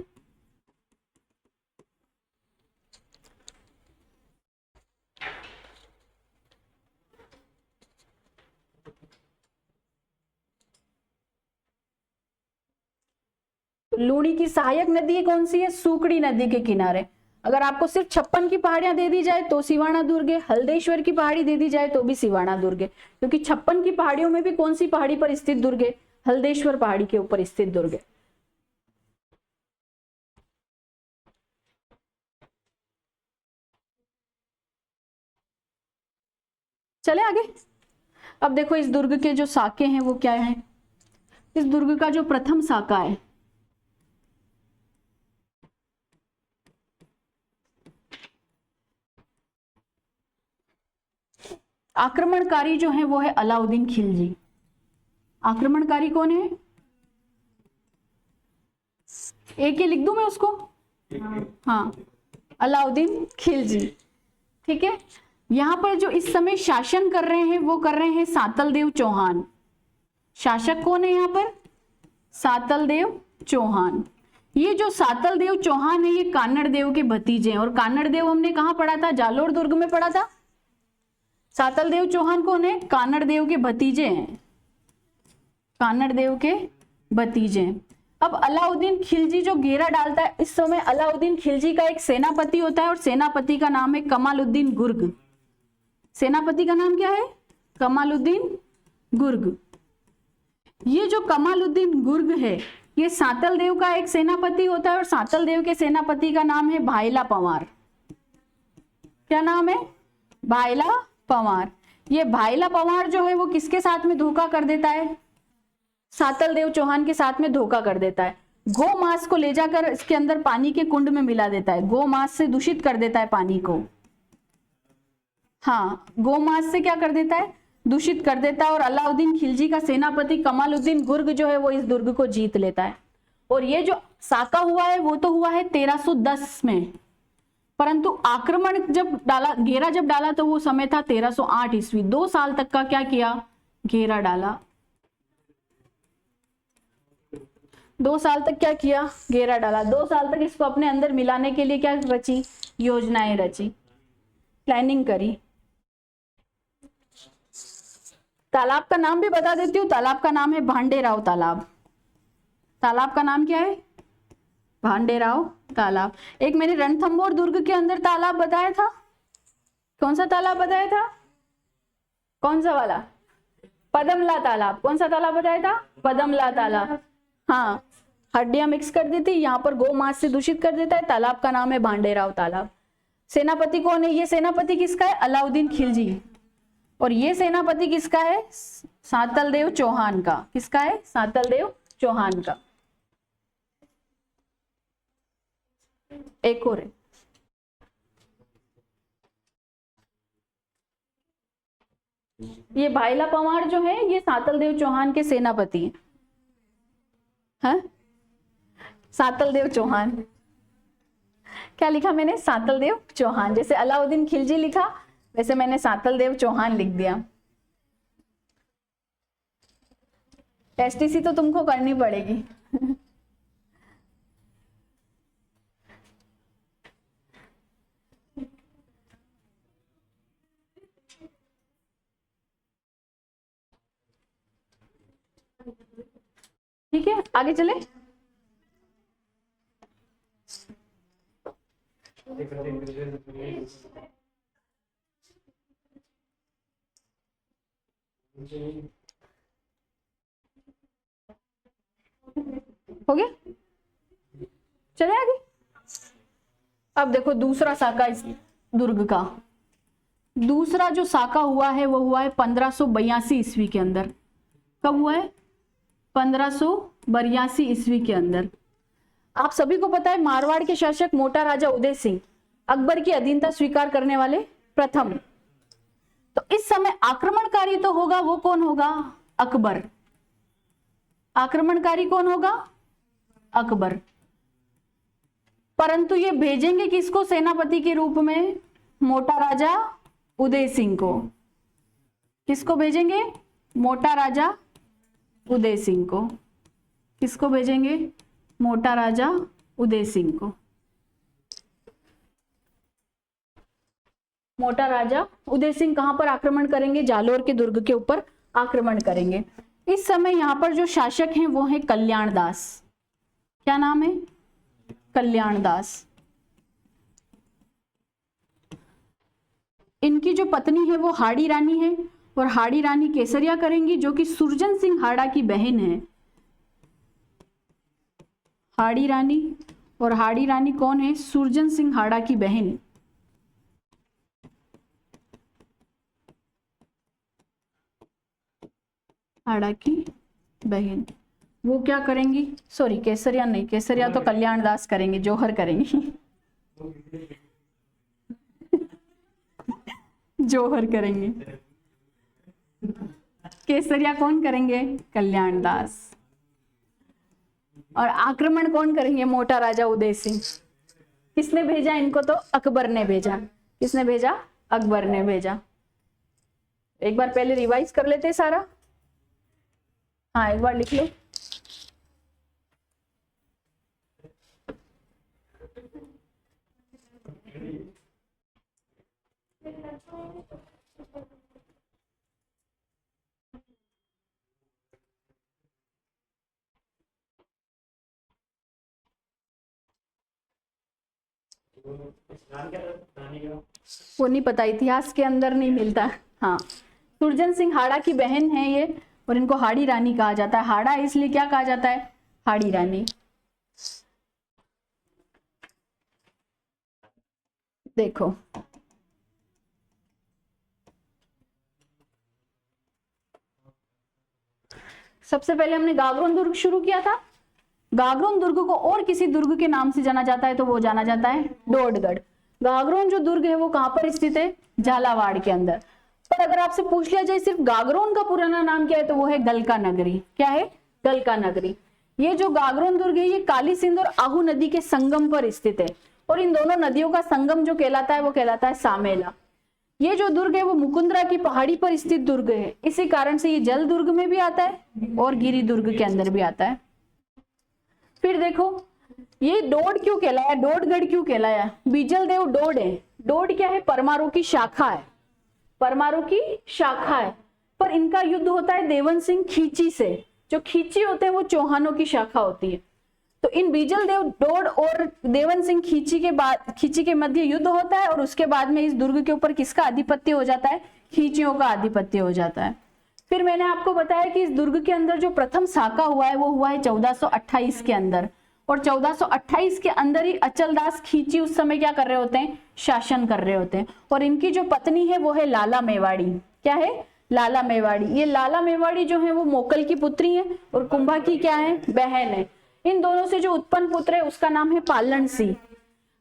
लूणी की सहायक नदी कौन सी है? सूकड़ी नदी के किनारे। अगर आपको सिर्फ 56 की पहाड़ियां दे दी जाए तो सिवाना दुर्ग है, हल्देश्वर की पहाड़ी दे दी जाए तो भी सिवाना दुर्ग है, क्योंकि 56 की पहाड़ियों में भी कौन सी पहाड़ी पर स्थित दुर्ग है? हल्देश्वर पहाड़ी के ऊपर स्थित दुर्ग है। चले आगे। अब देखो इस दुर्ग के जो साके हैं वो क्या है? इस दुर्ग का जो प्रथम साका है, आक्रमणकारी जो है वो है अलाउद्दीन खिलजी। आक्रमणकारी कौन है? एक ही लिख दूं मैं उसको? हाँ, अलाउद्दीन खिलजी। ठीक है। यहां पर जो इस समय शासन कर रहे हैं वो कर रहे हैं सातल देव चौहान। शासक कौन है यहां पर? सातल देव चौहान। ये जो सातल देव चौहान है ये कान्नड़ देव के भतीजे हैं। और कान्नड़ देव हमने कहां पढ़ा था? जालोर दुर्ग में पढ़ा था। सातल देव चौहान कौन है? कान्नड़ देव के भतीजे हैं। कान्नड़ देव के भतीजे हैं। अब अलाउद्दीन खिलजी जो घेरा डालता है, इस समय अलाउद्दीन खिलजी का एक सेनापति होता है और सेनापति का नाम है कमालुद्दीन गुर्ग। सेनापति का नाम क्या है? कमालुद्दीन गुर्ग। ये जो कमालुद्दीन गुर्ग है ये सातल देव का एक सेनापति होता है और सातल देव के सेनापति का नाम है भाईला पंवार। क्या नाम है? भाईला पंवार। ये भाईला पंवार जो है वो किसके साथ में धोखा कर देता है? सातल देव चौहान के साथ में धोखा कर देता है। गोमांस को ले जाकर इसके अंदर पानी के कुंड में मिला देता है, गोमांस से दूषित कर देता है पानी को। हाँ, गोमांस से क्या कर देता है, दूषित कर देता है। और अलाउद्दीन खिलजी का सेनापति कमालुद्दीन गुर्ग जो है वो इस दुर्ग को जीत लेता है। और ये जो साका हुआ है वो तो हुआ है 1310 में, परंतु आक्रमण जब डाला, घेरा जब डाला तो वो समय था 1308 ईस्वी। 2 साल तक का क्या किया, घेरा डाला। 2 साल तक क्या किया, घेरा डाला। 2 साल तक इसको अपने अंदर मिलाने के लिए क्या रची, योजनाएं रची, प्लानिंग करी। तालाब का नाम भी बता देती हूँ, तालाब का नाम है भांडेराव तालाब। तालाब का नाम क्या है, भांडेराव तालाब। एक मैंने रणथंभौर दुर्ग के अंदर तालाब बताया था, कौन सा तालाब बताया था, कौन सा वाला, पदमला तालाब। कौन सा तालाब बताया था, पदमला तालाब। हाँ, हड्डियां मिक्स कर देती, यहाँ पर गोमांस से दूषित कर देता है। तालाब का नाम है भांडेराव तालाब। सेनापति कौन है, ये सेनापति किसका है, अलाउद्दीन खिलजी। और ये सेनापति किसका है, सातलदेव चौहान का। किसका है, सातलदेव चौहान का। एक और है, ये भाईला पंवार जो है ये सातलदेव चौहान के सेनापति हैं। हाँ? सातलदेव चौहान, क्या लिखा मैंने, सातलदेव चौहान। जैसे अलाउद्दीन खिलजी लिखा वैसे मैंने सातलदेव चौहान लिख दिया। एसटीसी तो तुमको करनी पड़ेगी। ठीक है, आगे चले। हो गया, चले आगे। अब देखो दूसरा साका इस दुर्ग का। दूसरा जो साका हुआ है वो हुआ है 1582 ईस्वी के अंदर। कब हुआ है, 1582 ईस्वी के अंदर। आप सभी को पता है मारवाड़ के शासक मोटा राजा उदय सिंह अकबर की अधीनता स्वीकार करने वाले प्रथम। तो इस समय आक्रमणकारी तो होगा, वो कौन होगा, अकबर। आक्रमणकारी कौन होगा, अकबर। परंतु ये भेजेंगे किसको सेनापति के रूप में, मोटा राजा उदय सिंह को। किसको भेजेंगे, मोटा राजा उदय सिंह को। किसको भेजेंगे, मोटा राजा उदय सिंह को। मोटा राजा उदय सिंह कहां पर आक्रमण करेंगे, जालोर के दुर्ग के ऊपर आक्रमण करेंगे। इस समय यहां पर जो शासक हैं वो है कल्याण दास। क्या नाम है, कल्याण दास। इनकी जो पत्नी है वो हाड़ी रानी है, और हाड़ी रानी केसरिया करेंगी, जो कि सुरजन सिंह हाड़ा की बहन है। हाड़ी रानी, और हाड़ी रानी कौन है, सुरजन सिंह हाड़ा की बहन। हाड़ा की बहन, वो क्या करेंगी, सॉरी केसरिया नहीं, केसरिया तो कल्याण दास करेंगे, जौहर करेंगी। जौहर करेंगे, केसरिया कौन करेंगे, कल्याण दास। और आक्रमण कौन करेंगे, मोटा राजा उदय सिंह। किसने भेजा इनको, तो अकबर ने भेजा। किसने भेजा, अकबर ने भेजा। एक बार पहले रिवाइज कर लेते सारा। हाँ, एक बार लिख लो। वो नहीं पता, इतिहास के अंदर नहीं मिलता। हाँ, सुरजन सिंह हाड़ा की बहन है ये, और इनको हाड़ी रानी कहा जाता है। हाड़ा इसलिए क्या कहा जाता है, हाड़ी रानी। देखो सबसे पहले हमने गागरोन दुर्ग शुरू किया था, गागरोन दुर्ग को और किसी दुर्ग के नाम से जाना जाता है तो वो जाना जाता है डोडगढ़। गागरोन जो दुर्ग है वो कहां पर स्थित है? झालावाड़ के अंदर। पर अगर आपसे पूछ लिया जाए सिर्फ गागरोन का पुराना नाम क्या है तो वो है गलका नगरी। क्या है? गलका नगरी। ये जो गागरोन दुर्ग है ये काली सिंध और आहू नदी के संगम पर स्थित है और इन दोनों नदियों का संगम जो कहलाता है वो कहलाता है सामेला। ये जो दुर्ग है वो मुकुंदरा की पहाड़ी पर स्थित दुर्ग है, इसी कारण से ये जल दुर्ग में भी आता है और गिरी दुर्ग के अंदर भी आता है। फिर देखो ये डोड क्यों कहलाया, डोडगढ़ क्यों कहलाया? बीजल देव डोड है। डोड क्या है? परमाणु की शाखा है, परमाणु की शाखा है। पर इनका युद्ध होता है देवन सिंह खींची से। जो खींची होते हैं वो चौहानों की शाखा होती है। तो इन बीजल देव डोड और देवन सिंह खींची के मध्य युद्ध होता है और उसके बाद में इस दुर्ग के ऊपर किसका आधिपत्य हो जाता है? खींचियों का आधिपत्य हो जाता है। फिर मैंने आपको बताया कि इस दुर्ग के अंदर जो प्रथम साका हुआ है वो हुआ है 1428 के अंदर, और 1428 के अंदर ही अचलदास खींची उस समय क्या कर रहे होते हैं? शासन कर रहे होते हैं। और इनकी जो पत्नी है वो है लाला मेवाड़ी। क्या है? लाला मेवाड़ी। ये लाला मेवाड़ी जो है वो मोकल की पुत्री है और कुंभा की क्या है? बहन है। इन दोनों से जो उत्पन्न पुत्र है उसका नाम है पालन सिंह।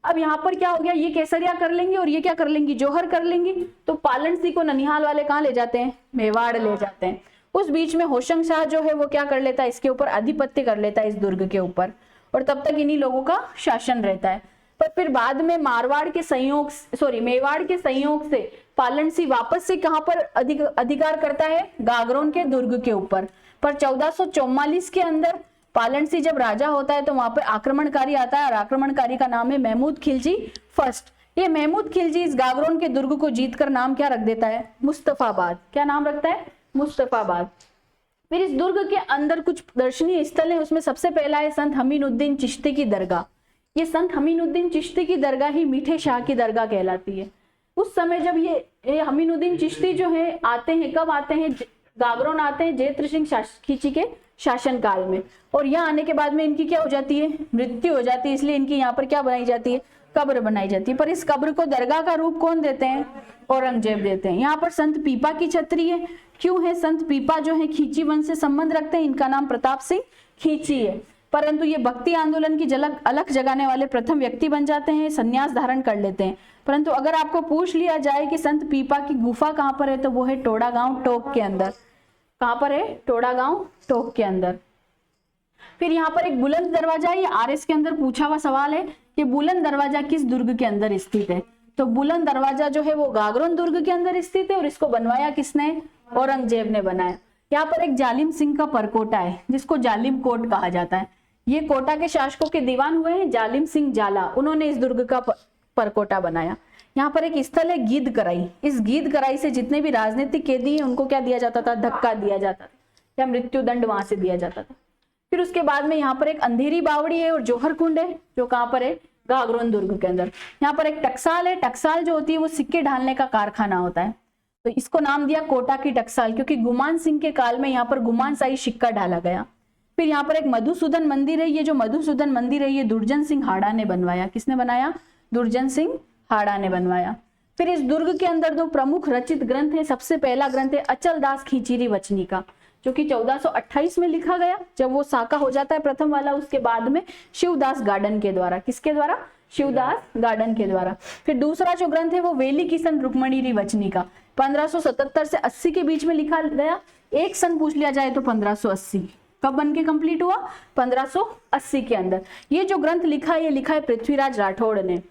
अब यहाँ पर क्या हो गया? ये केसरिया कर लेंगी और ये क्या कर लेंगी? जौहर कर लेंगी। तो पालन सिंह को ननिहाल वाले कहाँ ले जाते हैं? मेवाड़ ले जाते हैं। उस बीच में होशंग शाह जो है वो क्या कर लेता है? इसके ऊपर आधिपत्य कर लेता है, इस दुर्ग के ऊपर, और तब तक इन्हीं लोगों का शासन रहता है। पर फिर बाद में मेवाड़ के संयोग से पालन सिंह वापस से कहां पर अधिकार करता है? गागरोन के दुर्ग के ऊपर। पर 1444 के अंदर पालन सिंह जब राजा होता है तो वहां पर आक्रमणकारी आता है और आक्रमणकारी का नाम है महमूद खिलजी फर्स्ट। ये महमूद खिलजी इस गागरोन के दुर्ग को जीतकर नाम क्या रख देता है? मुस्तफाबाद। क्या नाम रखता है? मुस्तफाबाद। फिर इस दुर्ग के अंदर कुछ दर्शनीय स्थल है, उसमें सबसे पहला है संत हमीनुद्दीन चिश्ती की दरगाह। ये संत हमीनुद्दीन चिश्ती की दरगाह ही मीठे शाह की दरगाह कहलाती है। उस समय जब ये हमीनुद्दीन चिश्ती जो है आते हैं, कब आते हैं? गागरोन आते हैं जयत्र सिंह खींची के शासन काल में, और यहाँ आने के बाद में इनकी क्या हो जाती है? मृत्यु हो जाती है। इसलिए इनकी यहाँ पर क्या बनाई जाती है? कब्र बनाई जाती है। पर इस कब्र को दरगाह का रूप कौन देते हैं? औरंगजेब देते हैं। यहाँ पर संत पीपा की छतरी है। क्यों है? संत पीपा जो है खींची वंश से संबंध रखते हैं, इनका नाम प्रताप सिंह खींची है। परंतु ये भक्ति आंदोलन की अलख जगाने वाले प्रथम व्यक्ति बन जाते हैं, संन्यास धारण कर लेते हैं। परंतु अगर आपको पूछ लिया जाए कि संत पीपा की गुफा कहाँ पर है तो वो है टोड़ा गांव टोक के अंदर। कहाँ पर है? टोड़ा गांव टोक के अंदर। फिर यहाँ पर एक बुलंद दरवाजा, ये आरएस के अंदर पूछा हुआ सवाल है कि बुलंद दरवाजा किस दुर्ग के अंदर स्थित है? तो बुलंद दरवाजा जो है वो गागरोन दुर्ग के अंदर स्थित है और इसको बनवाया किसने? औरंगजेब ने बनाया। यहाँ पर एक जालिम सिंह का परकोटा है जिसको जालिम कोट कहा जाता है। ये कोटा के शासकों के दीवान हुए हैं जालिम सिंह जाला, उन्होंने इस दुर्ग का परकोटा बनाया। यहाँ पर एक स्थल है गीद कराई। इस गीद कराई से जितने भी राजनीतिक कैदी हैं उनको क्या दिया जाता था? धक्का दिया जाता था या मृत्यु दंड वहां से दिया जाता था। फिर उसके बाद में यहाँ पर एक अंधेरी बावड़ी है और जौहर कुंड है जो कहाँ पर है? गागरोन दुर्ग के अंदर। यहाँ पर एक टकसाल है। टकसाल जो होती है वो सिक्के ढालने का कारखाना होता है, तो इसको नाम दिया कोटा की टकसाल, क्योंकि गुमान सिंह के काल में यहाँ पर गुमान शाही सिक्का ढाला गया। फिर यहाँ पर एक मधुसूदन मंदिर है। ये जो मधुसूदन मंदिर है ये दुर्जन सिंह हाड़ा ने बनवाया। किसने बनाया? दुर्जन सिंह हाड़ा ने बनवाया। फिर इस दुर्ग के अंदर दो प्रमुख रचित ग्रंथ है। सबसे पहला ग्रंथ है अचलदास खींचीरी वचनी का, जो कि 1428 में लिखा गया जब वो साका हो जाता है प्रथम वाला। उसके बाद में शिवदास गार्डन के द्वारा। किसके द्वारा? शिवदास गार्डन के द्वारा। फिर दूसरा जो ग्रंथ है वो वेली किशन रुक्मणी वचनी का 1577 से 80 के बीच में लिखा गया। एक सन पूछ लिया जाए तो 1580। कब बन के कंप्लीट हुआ? 1580 के अंदर। ये जो ग्रंथ लिखा है ये लिखा है पृथ्वीराज राठौड़ ने।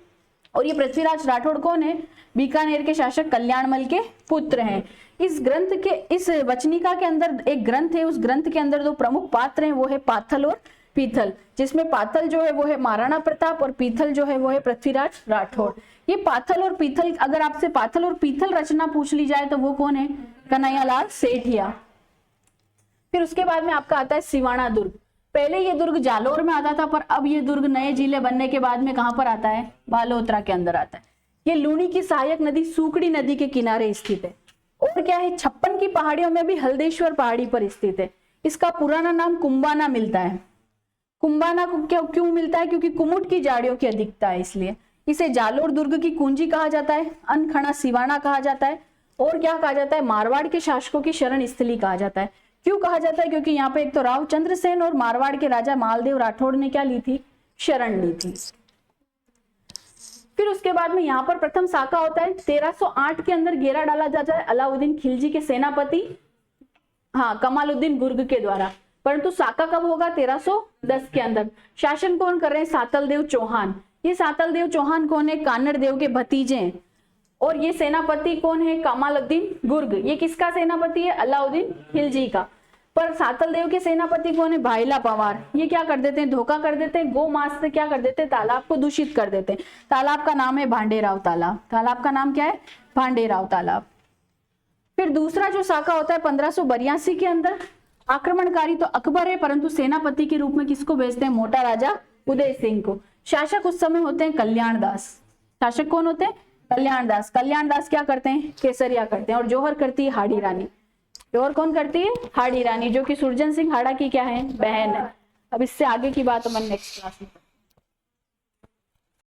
और ये पृथ्वीराज राठौड़ कौन है? बीकानेर के शासक कल्याणमल के पुत्र हैं। इस ग्रंथ के इस वचनिका के अंदर एक ग्रंथ है, उस ग्रंथ के अंदर दो प्रमुख पात्र हैं, वो है पाथल और पीथल, जिसमें पाथल जो है वो है महाराणा प्रताप और पीथल जो है वो है पृथ्वीराज राठौड़। ये पाथल और पीथल, अगर आपसे पाथल और पीथल रचना पूछ ली जाए तो वो कौन है? कन्हैयालाल सेठिया। फिर उसके बाद में आपका आता है सिवाना दुर्ग। पहले ये दुर्ग जालोर में आता था, पर अब ये दुर्ग नए जिले बनने के बाद में कहां पर आता है? बालोतरा के अंदर आता है। ये लूणी की सहायक नदी सुकड़ी नदी के किनारे स्थित है। और क्या है? 56 की पहाड़ियों में भी हल्देश्वर पहाड़ी पर स्थित है। इसका पुराना नाम कुंबाना मिलता है। कुंबाना को क्यों मिलता है? क्योंकि कुमुट की झाड़ियों की अधिकता है, इसलिए इसे जालोर दुर्ग की कुंजी कहा जाता है, अनखड़ा सिवाना कहा जाता है, और क्या कहा जाता है? मारवाड़ के शासकों की शरण स्थली कहा जाता है। क्यों कहा जाता है? क्योंकि यहाँ पे एक तो राव चंद्रसेन और मारवाड़ के राजा मालदेव राठौड़ ने क्या ली थी? शरण ली थी। फिर उसके बाद में यहाँ पर प्रथम साका होता है 1308 के अंदर घेरा डाला जाता है अलाउद्दीन खिलजी के सेनापति कमालुद्दीन गुर्ग के द्वारा। परंतु साका कब होगा? 1310 के अंदर। शासन कौन कर रहे हैं? सातल देव चौहान। ये सातल देव चौहान कौन है? कानड़ देव के भतीजे हैं। और ये सेनापति कौन है? कमालुद्दीन गुर्ग। ये किसका सेनापति है? अलाउद्दीन खिलजी का। पर सातल देव के सेनापति कौन है? भाईला पवार। ये क्या कर देते हैं? धोखा कर देते हैं, गो मांस से क्या कर देते हैं? तालाब को दूषित कर देते हैं। तालाब का नाम है भांडेराव तालाब। तालाब का नाम क्या है? भांडेराव तालाब। फिर दूसरा जो साका होता है 1582 के अंदर। आक्रमणकारी तो अकबर है, परंतु सेनापति के रूप में किसको भेजते हैं? मोटा राजा उदय सिंह को। शासक उस समय होते हैं कल्याण दास। शासक कौन होते हैं? कल्याण दास। कल्याण दास क्या करते हैं? केसरिया करते हैं। और जौहर करती है हाड़ी रानी। जौहर कौन करती है? हाड़ी रानी, जो कि सुरजन सिंह हाड़ा की क्या है? बहन है। अब इससे आगे की बात अपन नेक्स्ट क्लास में